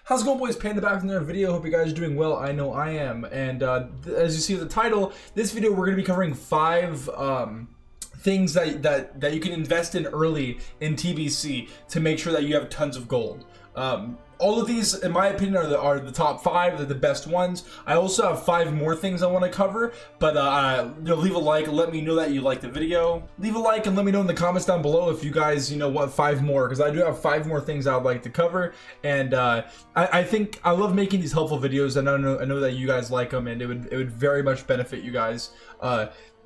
How's it going, boys? Panda back from another video. Hope you guys are doing well. I know I am. And as you see in the title, this video we're going to be covering 5 things that you can invest in early in TBC to make sure that you have tons of gold. All of these, in my opinion, are the top 5. They're the best ones. I also have 5 more things I want to cover, but leave a like, let me know that you like the video. Leave a like and let me know in the comments down below if you guys want 5 more, because I do have 5 more things I would like to cover. And I think I love making these helpful videos, and I know that you guys like them, and it would very much benefit you guys.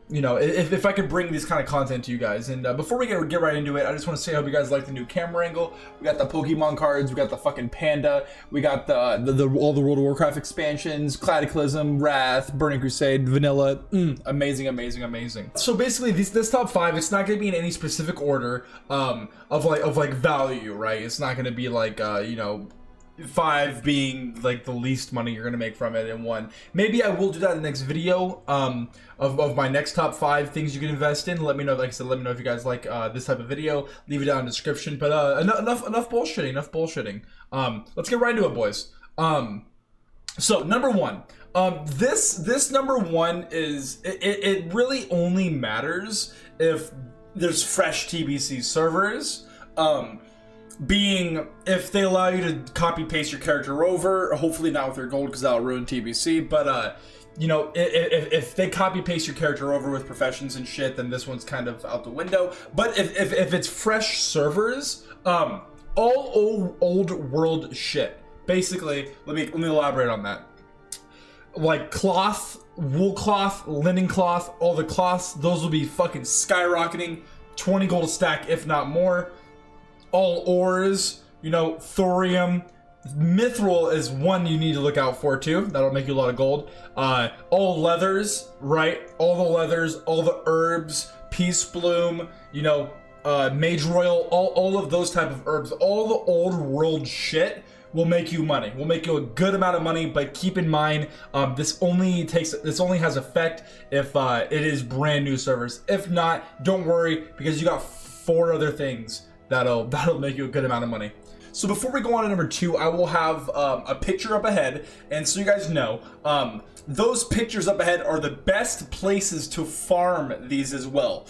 If I could bring this kind of content to you guys. And before we get right into it, I just want to say I hope you guys like the new camera angle. We got the Pokemon cards, we got the fucking panda, we got all the World of Warcraft expansions, Cataclysm, Wrath, Burning Crusade, Vanilla. Amazing, amazing, amazing. So basically, this top 5, it's not going to be in any specific order of like value, right? It's not going to be like 5 being like the least money you're gonna make from it, and 1. Maybe I will do that in the next video of my next top 5 things you can invest in. Let me know, like I said, let me know if you guys like this type of video. Leave it down in the description. But enough bullshitting. Let's get right into it, boys. So number 1. This number 1 is it really only matters if there's fresh TBC servers. Being if they allow you to copy paste your character over, hopefully not with your gold because that'll ruin TBC, but if they copy paste your character over with professions and shit, then this one's kind of out the window. But if it's fresh servers, all old world shit, basically, let me elaborate on that. Like cloth, wool cloth, linen cloth, all the cloths, those will be fucking skyrocketing, 20 gold a stack if not more. All ores, thorium, mithril is one you need to look out for too. That'll make you a lot of gold. All leathers, right? All the leathers, all the herbs, peace bloom, mage royal, all of those type of herbs, all the old world shit will make you money. Will make you a good amount of money, but keep in mind, this only has effect if it is brand new servers. If not, don't worry, because you got 4 other things that'll make you a good amount of money. So before we go on to number 2, I will have a picture up ahead, and so you guys know, those pictures up ahead are the best places to farm these as well.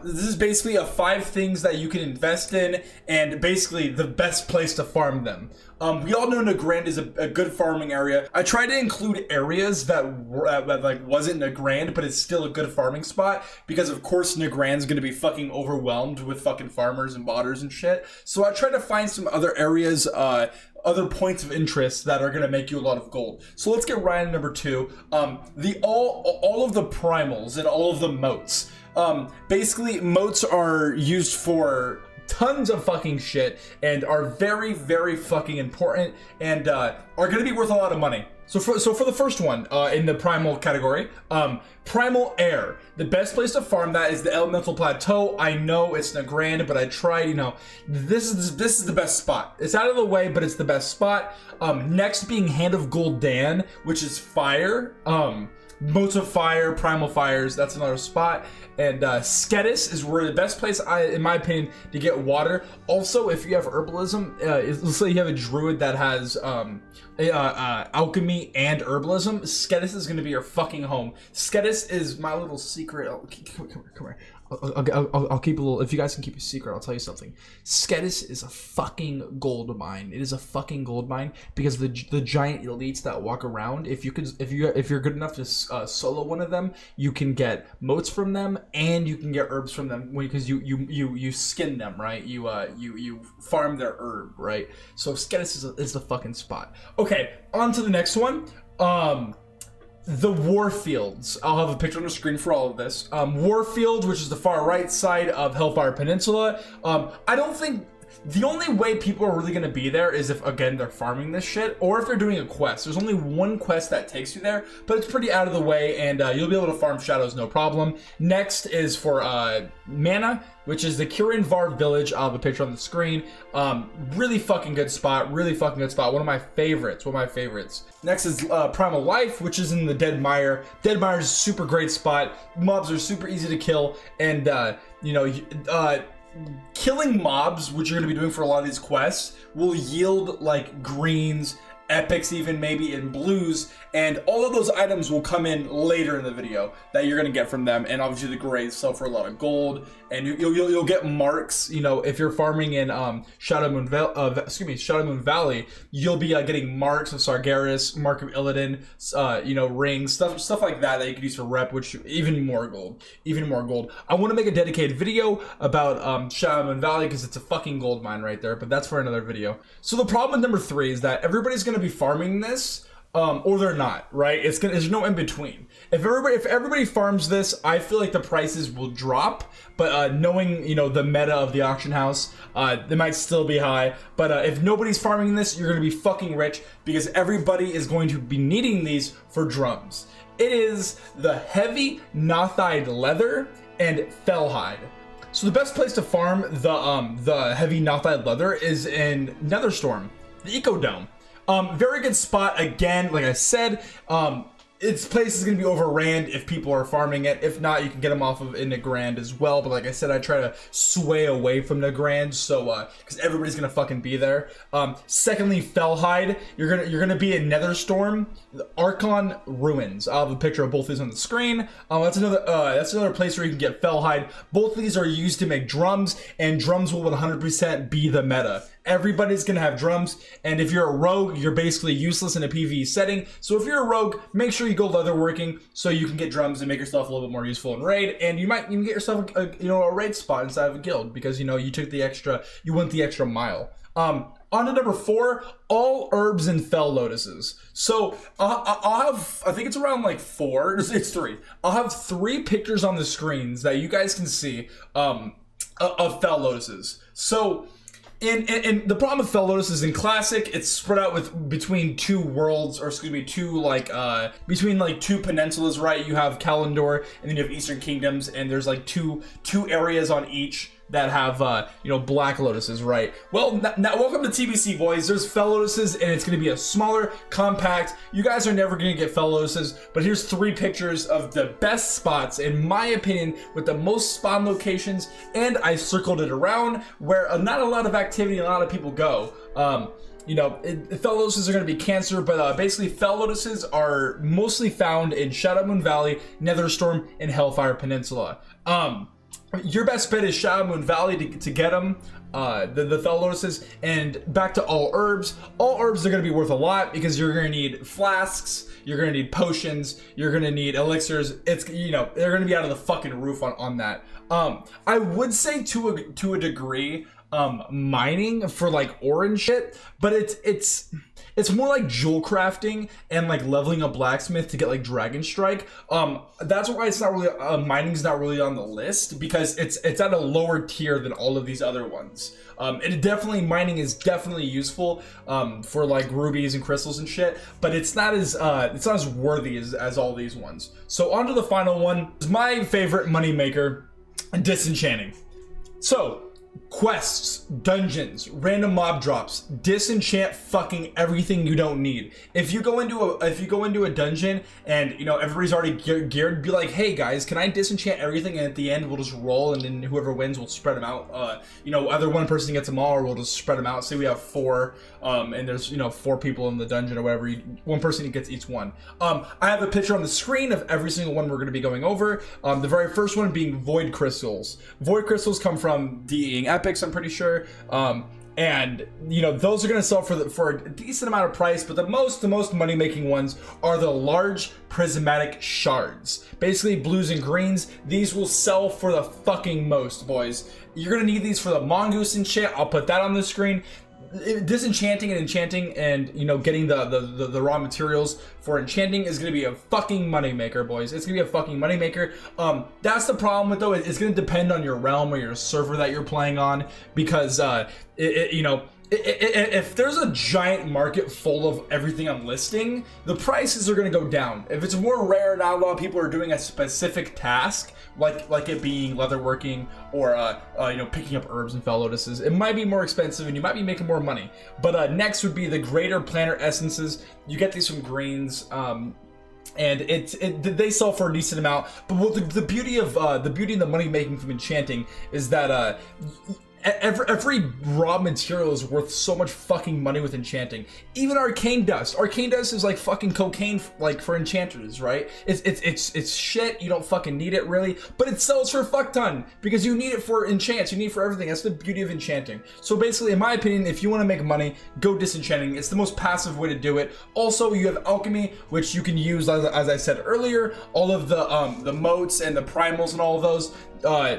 This is basically 5 things that you can invest in, and basically the best place to farm them. We all know Nagrand is a good farming area. I try to include areas that wasn't Nagrand, but it's still a good farming spot, because of course Nagrand's gonna be fucking overwhelmed with fucking farmers and botters and shit. So I try to find some other areas, other points of interest that are gonna make you a lot of gold. So let's get right into number 2. All of the primals and all of the moats. Basically, moats are used for tons of fucking shit and are very, very fucking important, and are gonna be worth a lot of money. So for the first one, in the primal category, primal air. The best place to farm that is the elemental plateau. I know it's Nagrand, but I tried, this is the best spot. It's out of the way, but it's the best spot. Next being Hand of Gul'dan, which is fire. Moats of fire, primal fires, that's another spot. And Skedis is where the best place, in my opinion, to get water. Also, if you have herbalism, let's say you have a druid that has alchemy and herbalism, Skedis is going to be your fucking home. Skedis is my little secret. Come here. I'll keep a little. If you guys can keep a secret, I'll tell you something. Skedis is a fucking gold mine. It is a fucking gold mine because the giant elites that walk around. If you're good enough to solo one of them, you can get moats from them and you can get herbs from them because you skin them, right? You farm their herb, right? So Skedis is the fucking spot. Okay, on to the next one. The Warfields. I'll have a picture on the screen for all of this. Warfields, which is the far right side of Hellfire Peninsula. I don't think the only way people are really going to be there is if, again, they're farming this shit, or if they're doing a quest. There's only one quest that takes you there, but it's pretty out of the way, and you'll be able to farm shadows, no problem. Next is for mana, which is the Kirin Var village. I'll have a picture on the screen. Really fucking good spot. Really fucking good spot. One of my favorites. Next is Primal Life, which is in the Dead Mire. Dead Mire is a super great spot. Mobs are super easy to kill, and killing mobs, which you're going to be doing for a lot of these quests, will yield like greens, epics even maybe, and blues, and all of those items will come in later in the video that you're gonna get from them. And obviously the grays sell for a lot of gold, and you'll get marks. You know, if you're farming in Shadow Moon Valley, you'll be getting marks of Sargeras, Mark of Illidan, you know, rings, stuff like that you could use for rep, which even more gold. I want to make a dedicated video about Shadow Moon Valley because it's a fucking gold mine right there, but that's for another video. So the problem with number 3 is that everybody's gonna be farming this, or they're not, right? There's no in between. If everybody farms this, I feel like the prices will drop, but knowing, you know, the meta of the auction house, they might still be high. But if nobody's farming this, you're gonna be fucking rich because everybody is going to be needing these for drums. It is the heavy Nothide leather and Felhide. So the best place to farm the heavy Nothide leather is in Netherstorm, the Ecodome. Very good spot. Again, like I said, its place is going to be overran if people are farming it. If not, you can get them off of in Nagrand as well. But like I said, I try to sway away from Nagrand, so because everybody's gonna fucking be there. Secondly, Felhide, you're gonna be in Netherstorm, the Archon Ruins. I'll have a picture of both these on the screen. That's another place where you can get Felhide. Both of these are used to make drums, and drums will 100% be the meta. Everybody's gonna have drums, and if you're a rogue, you're basically useless in a PvE setting. So if you're a rogue, make sure you go leatherworking so you can get drums and make yourself a little bit more useful in raid. And you might even get yourself a raid spot inside of a guild because you went the extra mile. On to number 4, all herbs and fel lotuses. So I'll have, I think it's around like 4. It's 3. I'll have 3 pictures on the screens that you guys can see of fel lotuses. So. And the problem with fel lotus is in classic, it's spread out between 2 worlds, or excuse me, between like 2 peninsulas, right? You have Kalimdor, and then you have Eastern Kingdoms, and there's like two areas on each that have black lotuses, right? Well, now welcome to TBC, boys. There's fel lotuses, and it's going to be a smaller, compact. You guys are never going to get fel lotuses, but here's 3 pictures of the best spots, in my opinion, with the most spawn locations, and I circled it around where not a lot of activity and a lot of people go. Fel lotuses are going to be Cancer, but basically fel lotuses are mostly found in Shadow Moon Valley, Netherstorm, and Hellfire Peninsula. Your best bet is Shadow Moon Valley to get them, the fel lotuses. And back to all herbs. All herbs are going to be worth a lot because you're going to need flasks, you're going to need potions, you're going to need elixirs. It's they're going to be out of the fucking roof on that. I would say to a degree, mining for like ore and shit, but it's more like jewel crafting and like leveling a blacksmith to get like Dragon Strike. That's why it's not really mining's not really on the list, because it's at a lower tier than all of these other ones. Mining is definitely useful for like rubies and crystals and shit, but it's not as worthy as all these ones. So on to the final one, is my favorite moneymaker, disenchanting. So quests, dungeons, random mob drops, disenchant fucking everything you don't need. If you go into a dungeon and everybody's already geared, be like, hey guys, can I disenchant everything, and at the end we'll just roll, and then whoever wins will spread them out. Either one person gets them all, or we'll just spread them out. Say we have 4 and there's 4 people in the dungeon or whatever, one person gets each one. I have a picture on the screen of every single one we're going to be going over. The very first one being void crystals. Void crystals come from DEing epics, I'm pretty sure, and those are going to sell for a decent amount of price, but the most money making ones are the large prismatic shards, basically blues and greens. These will sell for the fucking most, boys. You're going to need these for the mongoose and shit. I'll put that on the screen. Disenchanting and enchanting, and getting the raw materials for enchanting is going to be a fucking moneymaker, boys. It's going to be a fucking moneymaker. That's the problem with, though, it's going to depend on your realm or your server that you're playing on, because if there's a giant market full of everything I'm listing, the prices are going to go down. If it's more rare, not a lot of people are doing a specific task, like it being leatherworking or picking up herbs and fel lotuses, it might be more expensive and you might be making more money. But next would be the greater planner essences. You get these from greens. and they sell for a decent amount. But what the beauty of and the money making from enchanting is that every raw material is worth so much fucking money with enchanting. Even arcane dust is like fucking cocaine, like for enchanters, right? It's shit. You don't fucking need it really, but it sells for a fuck ton because you need it for enchants, you need it for everything. That's the beauty of enchanting. So basically, in my opinion, if you want to make money, go disenchanting. It's the most passive way to do it. Also, you have alchemy, which you can use, as I said earlier, all of the motes and the primals and all of those.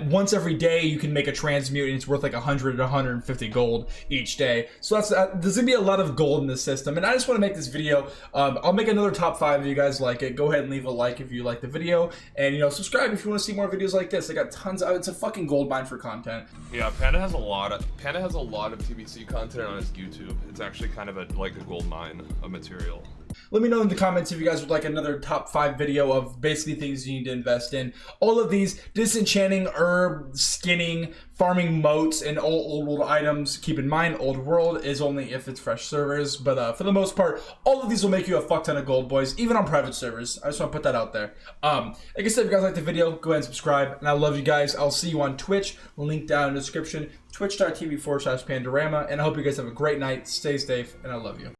Once every day you can make a transmute, and it's worth like 100 to 150 gold each day. So that's there's gonna be a lot of gold in this system, and I just want to make this video. I'll make another top 5 if you guys like it. Go ahead and leave a like if you like the video, and subscribe if you want to see more videos like this. I got tons of it's a fucking gold mine for content. Yeah, Panda has a lot of TBC content on his YouTube. It's actually kind of like a gold mine of material. Let me know in the comments if you guys would like another top 5 video of basically things you need to invest in. All of these: disenchanting, herb, skinning, farming motes, and old world items. Keep in mind, old world is only if it's fresh servers, but for the most part, all of these will make you a fuck ton of gold, boys, even on private servers. I just want to put that out there. Like I said, if you guys like the video, go ahead and subscribe, and I love you guys. I'll see you on Twitch, link down in the description, twitch.tv/Pandorama, and I hope you guys have a great night, stay safe, and I love you.